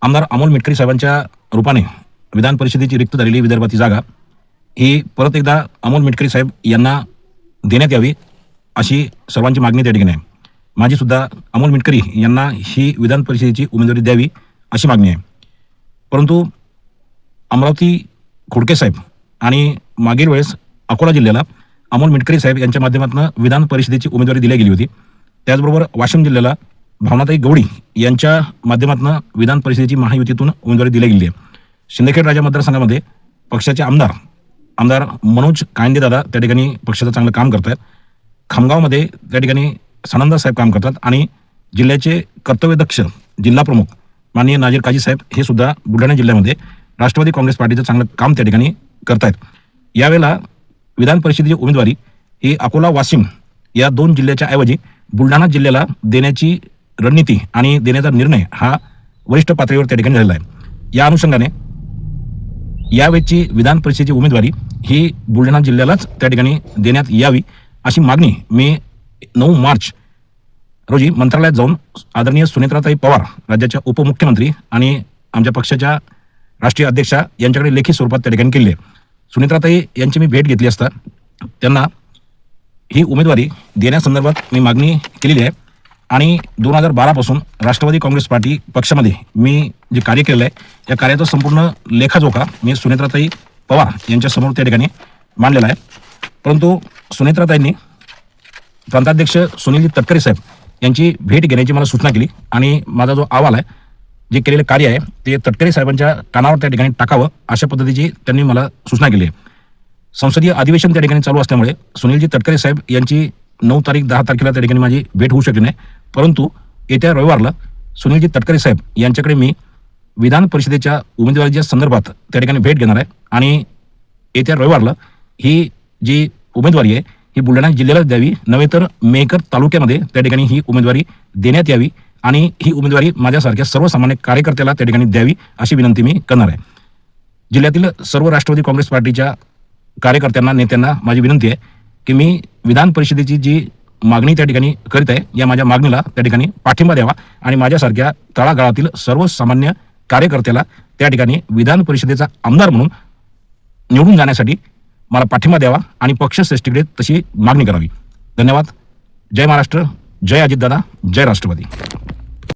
आमदार अमोल मिटकरी साहेबांच्या रूपाने विधान परिषदेची रिक्त झालेली विदर्भाची जागा ही परत एकदा अमोल मिटकरी साहेब यांना देण्यात यावी अशी सर्वांची मागणी त्या ठिकाणी आहे. माझी सुद्धा अमोल मिटकरी यांना ही विधान परिषदेची उमेदवारी द्यावी अशी मागणी आहे. परंतु अमरावती खोडके साहेब आणि मागील वेळेस अकोला जिल्ह्याला अमोल मिटकरी साहेब यांच्या माध्यमातून विधान परिषदेची उमेदवारी दिली गेली होती. त्याचबरोबर वाशिम जिल्ह्याला भावनाताई गवळी यांच्या माध्यमातून विधान परिषदेची महायुतीतून उमेदवारी दिली गेली आहे. शिंदखेड राजा मतदारसंघामध्ये पक्षाचे आमदार मनोज कायंदेदादा त्या ठिकाणी पक्षाचं चांगलं काम करत आहेत. खामगावमध्ये त्या ठिकाणी सनंदा साहेब काम करतात आणि जिल्ह्याचे कर्तव्यदक्ष जिल्हा प्रमुख माननीय नाजीर काजी साहेब हे सुद्धा बुलढाणा जिल्ह्यामध्ये राष्ट्रवादी काँग्रेस पार्टीचं चांगलं काम त्या ठिकाणी करतायत. यावेळेला विधान परिषदेची उमेदवारी ही अकोला वाशिम या दोन जिल्ह्याच्या ऐवजी बुलढाणा जिल्ह्याला देण्याची रणनीती आणि देण्याचा निर्णय हा वरिष्ठ पातळीवर त्या ठिकाणी झालेला आहे. या अनुषंगाने यावेळची विधान परिषदेची उमेदवारी ही बुलढाणा जिल्ह्यालाच त्या ठिकाणी देण्यात यावी अशी मागणी मी 9 मार्च रोजी मंत्रालयात जाऊन आदरणीय सुनेत्राताई पवार राज्याच्या उपमुख्यमंत्री आणि आमच्या पक्षाच्या राष्ट्रीय अध्यक्षा यांच्याकडे लेखी स्वरूपात त्या ठिकाणी केली आहे. सुनेत्राताई यांची मी भेट घेतली असता त्यांना ही उमेदवारी देण्यासंदर्भात मी मागणी केलेली आहे आणि 2012 पासून राष्ट्रवादी काँग्रेस पार्टी पक्षामध्ये मी जे कार्य केलेलं आहे या कार्याचा संपूर्ण लेखाजोखा मी सुनेत्राताई पवार यांच्यासमोर त्या ठिकाणी मांडलेला आहे. परंतु सुनेत्राताईंनी प्रांताध्यक्ष सुनीलजी तटकरे साहेब यांची भेट घेण्याची मला सूचना केली आणि माझा जो अहवाल आहे जे केलेलं कार्य आहे ते तटकरे साहेबांच्या कानावर त्या ठिकाणी टाकावं अशा पद्धतीची त्यांनी मला सूचना केली आहे. संसदीय अधिवेशन त्या ठिकाणी चालू असल्यामुळे सुनीलजी तटकरे साहेब यांची 9 तारीख 10 तारखेला त्या ठिकाणी माझी भेट होऊ शकली नाही. परंतु येत्या रविवारला सुनीलजी तटकरे साहेब यांच्याकडे मी विधान परिषदेच्या उमेदवारीच्या संदर्भात त्या ठिकाणी भेट घेणार आहे आणि येत्या रविवारला ही जी उमेदवारी आहे ही बुलढाणा जिल्ह्यालाच द्यावी नव्हे तर मेहकर तालुक्यामध्ये त्या ठिकाणी ही उमेदवारी देण्यात यावी आणि ही उमेदवारी माझ्यासारख्या सर्वसामान्य कार्यकर्त्याला त्या ठिकाणी द्यावी अशी विनंती मी करणार आहे. जिल्ह्यातील सर्व राष्ट्रवादी काँग्रेस पार्टीच्या कार्यकर्त्यांना नेत्यांना माझी विनंती आहे की मी विधान परिषदेची जी मागणी त्या ठिकाणी करीत आहे या माझ्या मागणीला त्या ठिकाणी पाठिंबा द्यावा आणि माझ्यासारख्या तळागाळातील सर्वसामान्य कार्यकर्त्याला त्या ठिकाणी विधान परिषदेचा आमदार म्हणून निवडून जाण्यासाठी मला पाठिंबा द्यावा आणि पक्षश्रेष्ठीकडे तशी मागणी करावी. धन्यवाद. जय महाराष्ट्र, जय अजितदादा, जय राष्ट्रवादी.